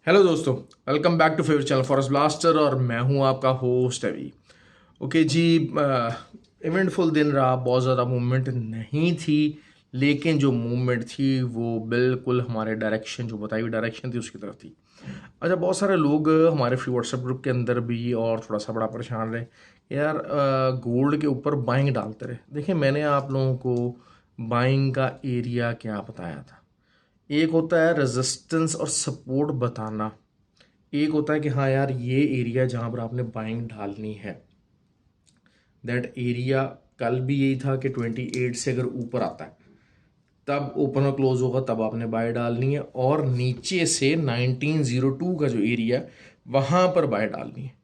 Hello दोस्तों, welcome back to favourite channel forest blaster और मैं हूं आपका होस्ट अभी। ओके जी। इवेंटफुल दिन रहा, बहुत ज़्यादा मूवमेंट नहीं थी, लेकिन जो मूवमेंट थी वो बिल्कुल हमारे डायरेक्शन, जो बताई हुई डायरेक्शन थी उसकी तरफ थी। अच्छा, बहुत सारे लोग हमारे फ्री व्हाट्सएप ग्रुप के अंदर भी और थोड़ा सा बड़ा परेशान रहे यार, गोल्ड के ऊपर बाइंग डालते रहे। देखिए, मैंने आप लोगों को बाइंग का एरिया क्या बताया था। एक होता है रेजिस्टेंस और सपोर्ट बताना, एक होता है कि हाँ यार, ये एरिया जहाँ पर आपने बाइंग डालनी है, दैट एरिया कल भी यही था कि 28 से अगर ऊपर आता है तब ओपन और क्लोज होगा, तब आपने बाय डालनी है। और नीचे से 1902 का जो एरिया है वहाँ पर बाय डालनी है।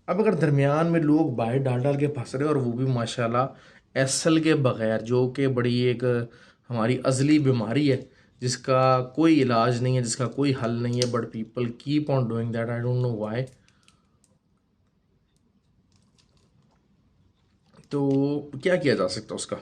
अब अगर दरमियान में लोग बाय डाल डाल के फंस रहे हैं, और वो भी माशाल्लाह एसल के बगैर, जो कि बड़ी एक हमारी अजली बीमारी है जिसका कोई इलाज नहीं है, जिसका कोई हल नहीं है, but people keep on doing that. I don't know why. तो क्या किया जा सकता है उसका।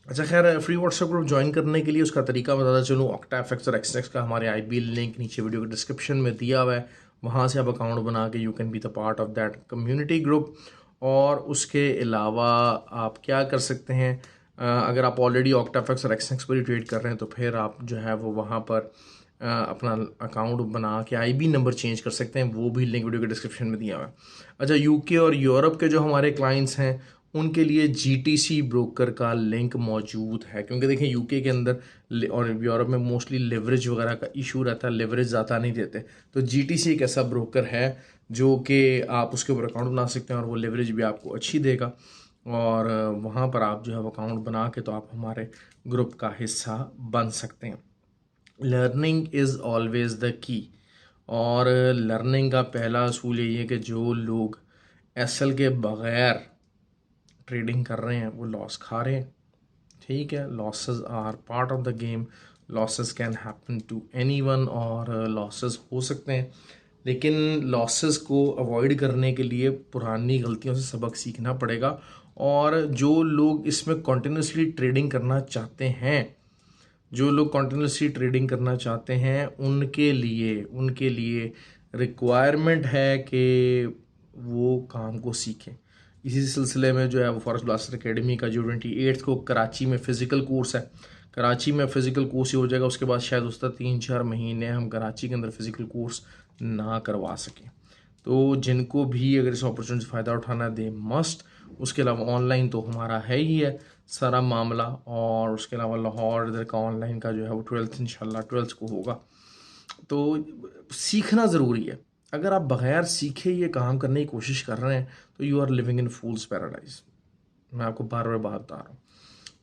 अच्छा खैर, फ्री व्हाट्सएप ग्रुप ज्वाइन करने के लिए उसका तरीका बताता चलूँ। ऑक्टा एफएक्स और एक्सटेक्स का हमारे आईबी लिंक नीचे वीडियो के डिस्क्रिप्शन में दिया हुआ है, वहाँ से आप अकाउंट बना के you can be the part of that community group. और उसके अलावा आप क्या कर सकते हैं, अगर आप ऑलरेडी ऑक्टा एफएक्स और एक्सटेक्स पर ही ट्रेड कर रहे हैं तो फिर आप जो है वो वहाँ पर अपना अकाउंट बना के आईबी नंबर चेंज कर सकते हैं, वो भी लिंक वीडियो के डिस्क्रिप्शन में दिया हुआ है। अच्छा, यूके और यूरोप के जो हमारे क्लाइंट्स हैं उनके लिए जीटीसी ब्रोकर का लिंक मौजूद है, क्योंकि देखें यूके के अंदर और यूरोप में मोस्टली लेवरेज वगैरह का इशू रहता है, लेवरेज ज़्यादा नहीं देते। तो जीटीसी एक ऐसा ब्रोकर है जो कि आप उसके ऊपर अकाउंट बना सकते हैं और वो लेवरेज भी आपको अच्छी देगा। और वहाँ पर आप जो है अकाउंट बना के तो आप हमारे ग्रुप का हिस्सा बन सकते हैं। Learning is always the key. और लर्निंग का पहला असूल यही है कि जो लोग एसएल के बगैर ट्रेडिंग कर रहे हैं वो लॉस खा रहे हैं। ठीक है, losses are part of the game. Losses can happen to anyone, और लॉसेस हो सकते हैं, लेकिन लॉसेस को अवॉइड करने के लिए पुरानी गलतियों से सबक सीखना पड़ेगा। और जो लोग इसमें कॉन्टिन्यूसली ट्रेडिंग करना चाहते हैं, जो लोग कॉन्टिन्यूसली ट्रेडिंग करना चाहते हैं उनके लिए रिक्वायरमेंट है कि वो काम को सीखें। इसी सिलसिले में जो है वो फॉरेस्ट ब्लास्टर एकेडमी का जो 28 को कराची में फ़िज़िकल कोर्स है, कराची में फ़िज़िकल कोर्स ही हो जाएगा। उसके बाद शायद उसका 3-4 महीने हम कराची के अंदर फ़िज़िकल कोर्स ना करवा सकें। तो जिनको भी अगर इस अपॉर्चुनिटी से फ़ायदा उठाना है, दे मस्ट। उसके अलावा ऑनलाइन तो हमारा है ही है सारा मामला, और उसके अलावा लाहौर इधर का ऑनलाइन का जो है वो 12th इंशाल्लाह 12th को होगा। तो सीखना ज़रूरी है। अगर आप बगैर सीखे ये काम करने की कोशिश कर रहे हैं तो you are living in fool's paradise. मैं आपको बार बार बात बता रहा हूँ।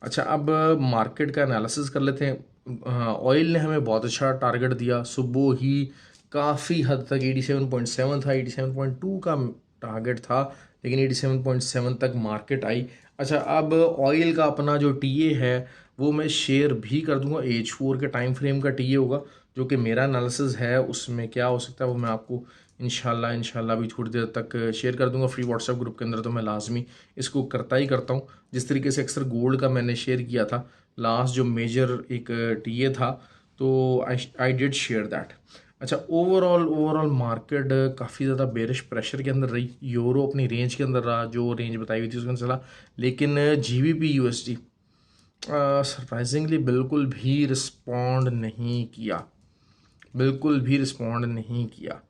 अच्छा, अब मार्केट का एनालिसिस कर लेते हैं। ऑयल ने हमें बहुत अच्छा टारगेट दिया सुबह ही, काफ़ी हद तक 87.7 था, 87.2 का टारगेट था, लेकिन 87.7 तक मार्केट आई। अच्छा, अब ऑयल का अपना जो टीए है वो मैं शेयर भी कर दूंगा। H4 के टाइम फ्रेम का टीए होगा, जो कि मेरा एनालिसिस है, उसमें क्या हो सकता है वो मैं आपको इंशाल्लाह भी थोड़ी देर तक शेयर कर दूंगा फ्री व्हाट्सएप ग्रुप के अंदर। तो मैं लाजमी इसको करता ही करता हूँ, जिस तरीके से अक्सर गोल्ड का मैंने शेयर किया था लास्ट जो मेजर एक टीए था, तो आई डिड शेयर दैट। अच्छा, ओवरऑल मार्केट काफ़ी ज़्यादा बेरिश प्रेशर के अंदर रही। यूरो अपनी रेंज के अंदर रहा, जो रेंज बताई हुई थी उसके अंदर चला, लेकिन जीबीपी यूएसडी सरप्राइजिंगली बिल्कुल भी रिस्पॉन्ड नहीं किया, बिल्कुल भी रिस्पॉन्ड नहीं किया।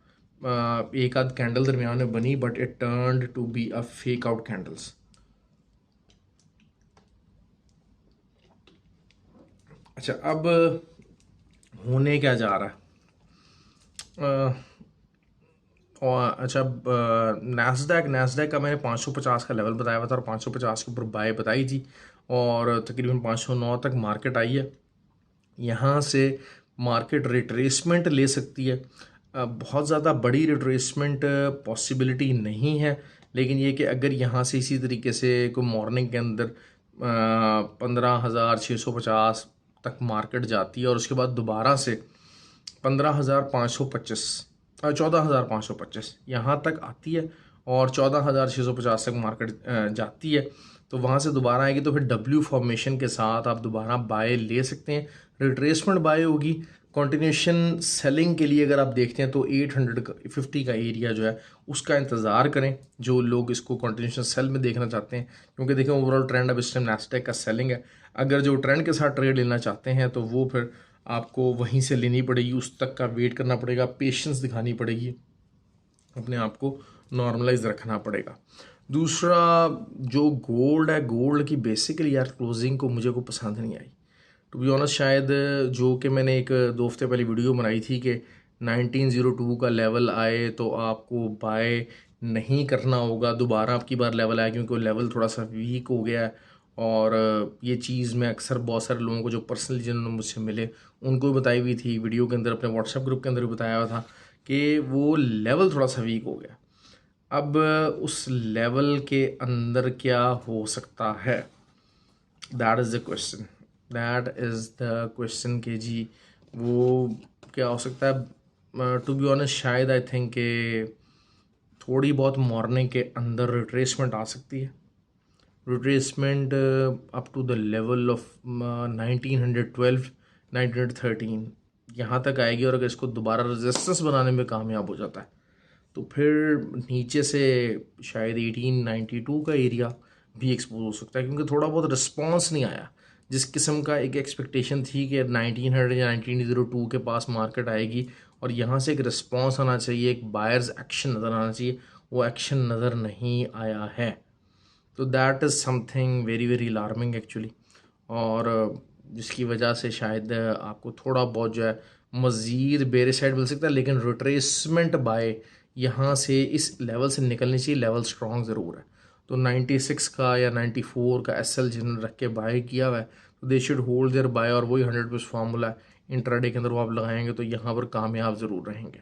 एक आध कैंडल दरमियान में बनी, but it turned to be a fake out candles. अच्छा, अब होने क्या जा रहा है। और अच्छा, नैस्डैक नैस्डैक का मैंने 550 का लेवल बताया हुआ था और 550 के ऊपर बाय बताई थी, और तकरीबन 509 तक मार्केट आई है। यहाँ से मार्केट रिट्रेसमेंट ले सकती है। बहुत ज़्यादा बड़ी रिट्रेसमेंट पॉसिबिलिटी नहीं है, लेकिन ये कि अगर यहाँ से इसी तरीके से कोई मॉर्निंग के अंदर 15,650 तक मार्केट जाती है और उसके बाद दोबारा से 15,525 14,525 यहाँ तक आती है और 14,650 तक मार्केट जाती है, तो वहाँ से दोबारा आएगी तो फिर डब्ल्यू फॉर्मेशन के साथ आप दोबारा बाय ले सकते हैं। रिट्रेसमेंट बाय होगी कंटिन्यूशन सेलिंग के लिए अगर आप देखते हैं तो 850 का एरिया जो है उसका इंतज़ार करें, जो लोग इसको कंटिन्यूशन सेल में देखना चाहते हैं, क्योंकि देखें ओवरऑल ट्रेंड अब इस टाइम नैस्डैक का सेलिंग है। अगर जो ट्रेंड के साथ ट्रेड लेना चाहते हैं तो वो फिर आपको वहीं से लेनी पड़ेगी, उस तक का वेट करना पड़ेगा, पेशेंस दिखानी पड़ेगी, अपने आप को नॉर्मलाइज रखना पड़ेगा। दूसरा जो गोल्ड है, गोल्ड की बेसिकली यार क्लोजिंग को मुझे को पसंद नहीं आई टू बी ऑनेस्ट। शायद जो कि मैंने एक 2 हफ्ते पहले वीडियो बनाई थी कि 1902 का लेवल आए तो आपको बाय नहीं करना होगा, दोबारा आपकी बार लेवल आया, क्योंकि वो लेवल थोड़ा सा वीक हो गया है। और ये चीज़ मैं अक्सर बहुत सारे लोगों को जो पर्सनली जिन्होंने मुझसे मिले उनको भी बताई हुई थी वीडियो के अंदर, अपने व्हाट्सएप ग्रुप के अंदर भी बताया हुआ था कि वो लेवल थोड़ा सा वीक हो गया। अब उस लेवल के अंदर क्या हो सकता है, that is the question, that is the question के जी वो क्या हो सकता है। टू बी ऑनेस्ट शायद आई थिंक के थोड़ी बहुत मॉर्निंग के अंदर रिट्रेसमेंट आ सकती है, retracement up to the level of 1912 1913 यहाँ तक आएगी। और अगर इसको दोबारा रेजिस्टेंस बनाने में कामयाब हो जाता है तो फिर नीचे से शायद 1892 का एरिया भी एक्सपोज हो सकता है, क्योंकि थोड़ा बहुत रिस्पांस नहीं आया जिस किस्म का एक एक्सपेक्टेशन थी कि 1900 या 1902 के पास मार्केट आएगी और यहाँ से एक रिस्पांस आना चाहिए, एक बायर्स एक्शन नज़र आना चाहिए, वो एक्शन नज़र नहीं आया है। तो that is something very very alarming actually, और जिसकी वजह से शायद आपको थोड़ा बहुत जो है मज़ीद बेरे साइड मिल सकता है। लेकिन रिट्रेसमेंट बाय यहाँ से इस लेवल से निकलनी चाहिए, लेवल स्ट्रॉन्ग ज़रूर है। तो 96 का या 94 का एसएल जिन्होंने रख के बाय किया हुआ है तो they should hold there by, और वही 100% फार्मूला है इंट्राडे के अंदर वो आप लगाएंगे तो यहाँ पर कामयाब ज़रूर रहेंगे।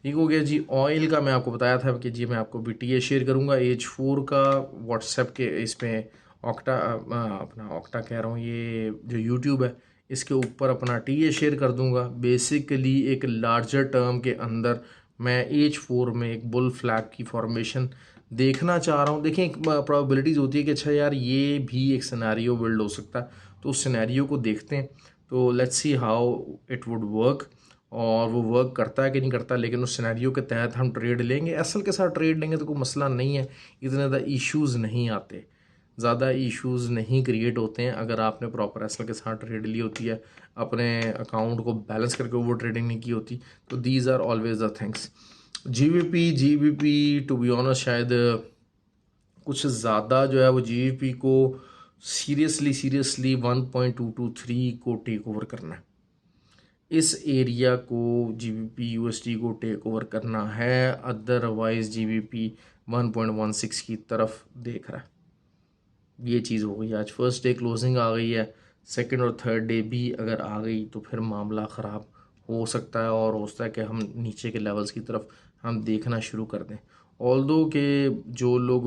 ठीक हो गया जी। ऑयल का मैं आपको बताया था कि जी मैं आपको BTA शेयर करूँगा H4 का व्हाट्सएप के इसमें ऑक्टा अपना ऑक्टा कह रहा हूँ, ये जो यूट्यूब है इसके ऊपर अपना TA शेयर कर दूँगा। बेसिकली एक लार्जर टर्म के अंदर मैं H4 में एक बुल फ्लैग की फॉर्मेशन देखना चाह रहा हूँ। देखिए एक प्रोबेबिलिटीज़ होती है कि अच्छा यार ये भी एक सिनेरियो बिल्ड हो सकता है, तो उस सिनेरियो को देखते हैं। तो let's see how it would work, और वो वर्क करता है कि नहीं करता, लेकिन उस सिनेरियो के तहत हम ट्रेड लेंगे। एसएल के साथ ट्रेड लेंगे तो कोई मसला नहीं है, इतने ज़्यादा इश्यूज़ नहीं आते, ज़्यादा इश्यूज़ नहीं क्रिएट होते हैं अगर आपने प्रॉपर एसएल के साथ ट्रेड ली होती है, अपने अकाउंट को बैलेंस करके ओवर ट्रेडिंग नहीं की होती। तो these are always the things. GBP to be honest शायद कुछ ज़्यादा जो है वो जीबीपी को सीरियसली 1.223 को टेक ओवर करना है, इस एरिया को जीबीपी यूएसडी को टेक ओवर करना है, अदरवाइज जीबीपी 1.16 की तरफ देख रहा है। ये चीज़ हो गई। आज फर्स्ट डे क्लोजिंग आ गई है, सेकंड और थर्ड डे भी अगर आ गई तो फिर मामला ख़राब हो सकता है, और हो सकता है कि हम नीचे के लेवल्स की तरफ हम देखना शुरू कर दें। ऑल्दो के जो लोग,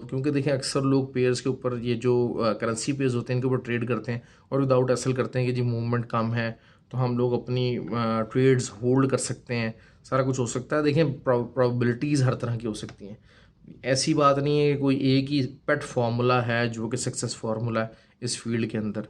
क्योंकि देखें अक्सर लोग पेयर्स के ऊपर, ये जो करेंसी पेयर्स होते हैं इनके ऊपर ट्रेड करते हैं और विदाउट एसएल करते हैं कि जी मूवमेंट कम है तो हम लोग अपनी ट्रेड्स होल्ड कर सकते हैं, सारा कुछ हो सकता है। देखें प्रोबेबिलिटीज़ हर तरह की हो सकती हैं, ऐसी बात नहीं है कि कोई एक ही पेट फार्मूला है जो कि सक्सेस फार्मूला है इस फील्ड के अंदर।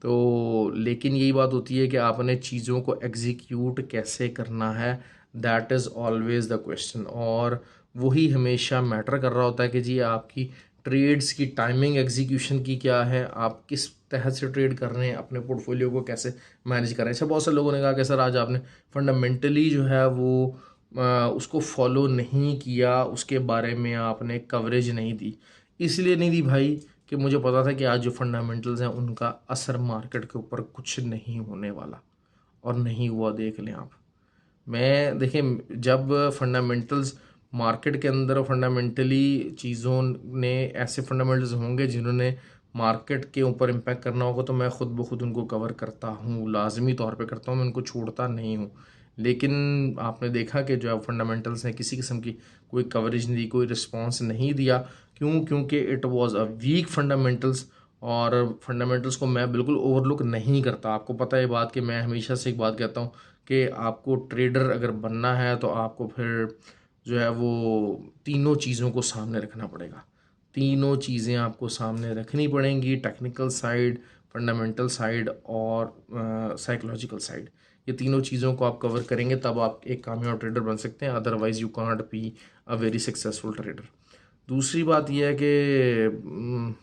तो लेकिन यही बात होती है कि आपने चीज़ों को एग्जीक्यूट कैसे करना है, that is always the question, और वही हमेशा मैटर कर रहा होता है कि जी आपकी ट्रेड्स की टाइमिंग एग्जीक्यूशन की क्या है, आप किस तहत से ट्रेड कर रहे हैं, अपने पोर्टफोलियो को कैसे मैनेज कर रहे हैं। अच्छा बहुत से लोगों ने कहा कि सर आज आपने फंडामेंटली जो है वो उसको फॉलो नहीं किया, उसके बारे में आपने कवरेज नहीं दी। इसलिए नहीं दी भाई कि मुझे पता था कि आज जो फंडामेंटल्स हैं उनका असर मार्केट के ऊपर कुछ नहीं होने वाला, और नहीं हुआ। देख लें आप, मैं देखें जब फंडामेंटल्स मार्केट के अंदर फंडामेंटली चीज़ों ने ऐसे फंडामेंटल्स होंगे जिन्होंने मार्केट के ऊपर इम्पैक्ट करना होगा तो मैं ख़ुद ब खुद उनको कवर करता हूँ, लाजमी तौर पे करता हूँ, मैं उनको छोड़ता नहीं हूँ। लेकिन आपने देखा कि जो फंडामेंटल्स हैं किसी किस्म की कोई कवरेज नहीं दी, कोई रिस्पॉन्स नहीं दिया। क्यों? क्योंकि it was a weak fundamentals, और फंडामेंटल्स को मैं बिल्कुल ओवरलुक नहीं करता। आपको पता है बात कि मैं हमेशा से एक बात कहता हूँ कि आपको ट्रेडर अगर बनना है तो आपको फिर जो है वो तीनों चीज़ों को सामने रखना पड़ेगा, तीनों चीज़ें आपको सामने रखनी पड़ेंगी, टेक्निकल साइड, फंडामेंटल साइड और साइकोलॉजिकल साइड। ये तीनों चीज़ों को आप कवर करेंगे तब आप एक कामयाब ट्रेडर बन सकते हैं, otherwise you can't be a very successful trader. दूसरी बात यह है कि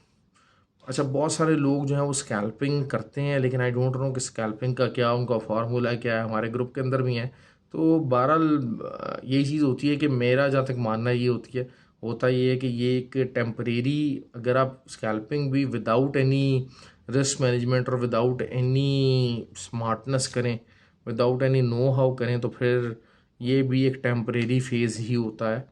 अच्छा, बहुत सारे लोग जो हैं वो स्कैल्पिंग करते हैं, लेकिन आई डोंट नो कि स्कैल्पिंग का क्या उनका फार्मूला है, क्या है। हमारे ग्रुप के अंदर भी हैं। तो बहरहाल यही चीज़ होती है कि मेरा जहाँ तक मानना ये होती है, होता ये है कि ये एक टेम्परेरी, अगर आप स्कैल्पिंग भी विदाउट एनी रिस्क मैनेजमेंट और विदाउट एनी स्मार्टनेस करें, विदाउट एनी नो हाउ करें, तो फिर ये भी एक टेम्परेरी फेज़ ही होता है।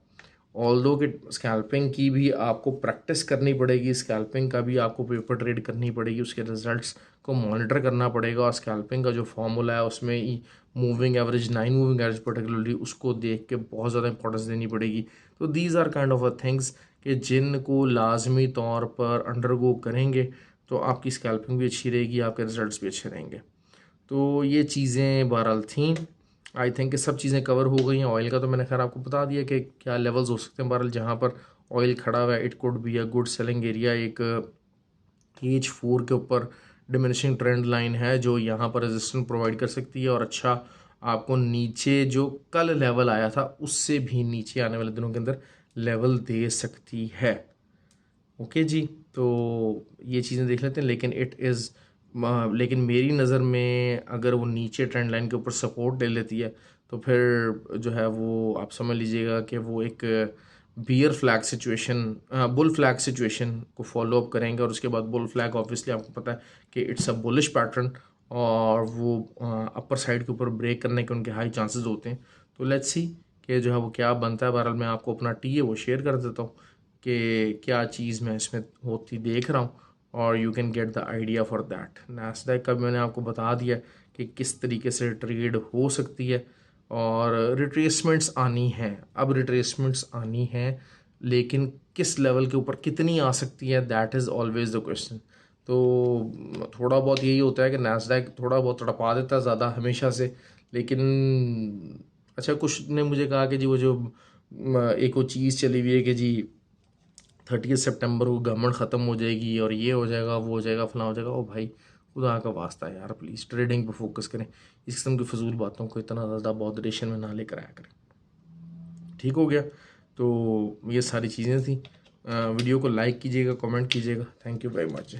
ऑल्दो कि स्कैल्पिंग की भी आपको प्रैक्टिस करनी पड़ेगी, स्कैल्पिंग का भी आपको पेपर ट्रेड करनी पड़ेगी, उसके रिजल्ट्स को मॉनिटर करना पड़ेगा, और स्कैल्पिंग का जो फॉर्मूला है उसमें ही moving average, 9 moving average particularly, उसको देख के बहुत ज़्यादा इंपॉर्टेंस देनी पड़ेगी। तो these are kind of a things कि जिनको लाजमी तौर पर अंडरगो करेंगे तो आपकी स्कैल्पिंग भी अच्छी रहेगी, आपके रिजल्ट्स भी अच्छे रहेंगे। तो ये चीज़ें बहरहाल थीं। आई थिंक कि सब चीज़ें कवर हो गई हैं। ऑयल का तो मैंने खैर आपको बता दिया कि क्या लेवल्स हो सकते हैं। बहरहाल जहाँ पर ऑयल खड़ा हुआ है, it could be a good selling area. एक एज 4 के ऊपर डिमिनिशिंग ट्रेंड लाइन है जो यहाँ पर रेजिस्टेंस प्रोवाइड कर सकती है, और अच्छा आपको नीचे जो कल लेवल आया था उससे भी नीचे आने वाले दिनों के अंदर लेवल दे सकती है। ओके जी, तो ये चीज़ें देख लेते हैं। लेकिन मेरी नज़र में अगर वो नीचे ट्रेंड लाइन के ऊपर सपोर्ट ले लेती है तो फिर जो है वो आप समझ लीजिएगा कि वो एक bear flag situation, bull flag situation को फॉलो अप करेंगे, और उसके बाद बुल फ्लैग ऑब्वियसली आपको पता है कि इट्स अ बुलिश पैटर्न, और वो अपर साइड के ऊपर ब्रेक करने के उनके हाई चांसेस होते हैं। तो लेट्स सी कि जो है वो क्या बनता है। बहरहाल मैं आपको अपना टी है वो शेयर कर देता हूँ कि क्या चीज़ मैं इसमें होती देख रहा हूँ, और you can get the idea for that. Nasdaq का मैंने आपको बता दिया कि किस तरीके से ट्रेड हो सकती है, और रिट्रेसमेंट्स आनी हैं। अब रिट्रेसमेंट्स आनी हैं, लेकिन किस लेवल के ऊपर कितनी आ सकती है, that is always the question. तो थोड़ा बहुत यही होता है कि नैस्डैक थोड़ा बहुत तड़पा देता है ज़्यादा हमेशा से, लेकिन अच्छा, कुछ ने मुझे कहा कि जी वो जो एक वो चीज़ चली हुई है कि जी 30 सितंबर को गवर्नमेंट ख़त्म हो जाएगी और ये हो जाएगा, वो हो जाएगा, फलां हो जाएगा। ओ भाई, खुदा का वास्ता है यार, प्लीज़ ट्रेडिंग पे फोकस करें। इस किस्म की फजूल बातों को इतना ज़्यादा बॉदरेशन में ना लेकर आया करें। ठीक हो गया। तो ये सारी चीज़ें थी। वीडियो को लाइक कीजिएगा, कमेंट कीजिएगा। Thank you very much.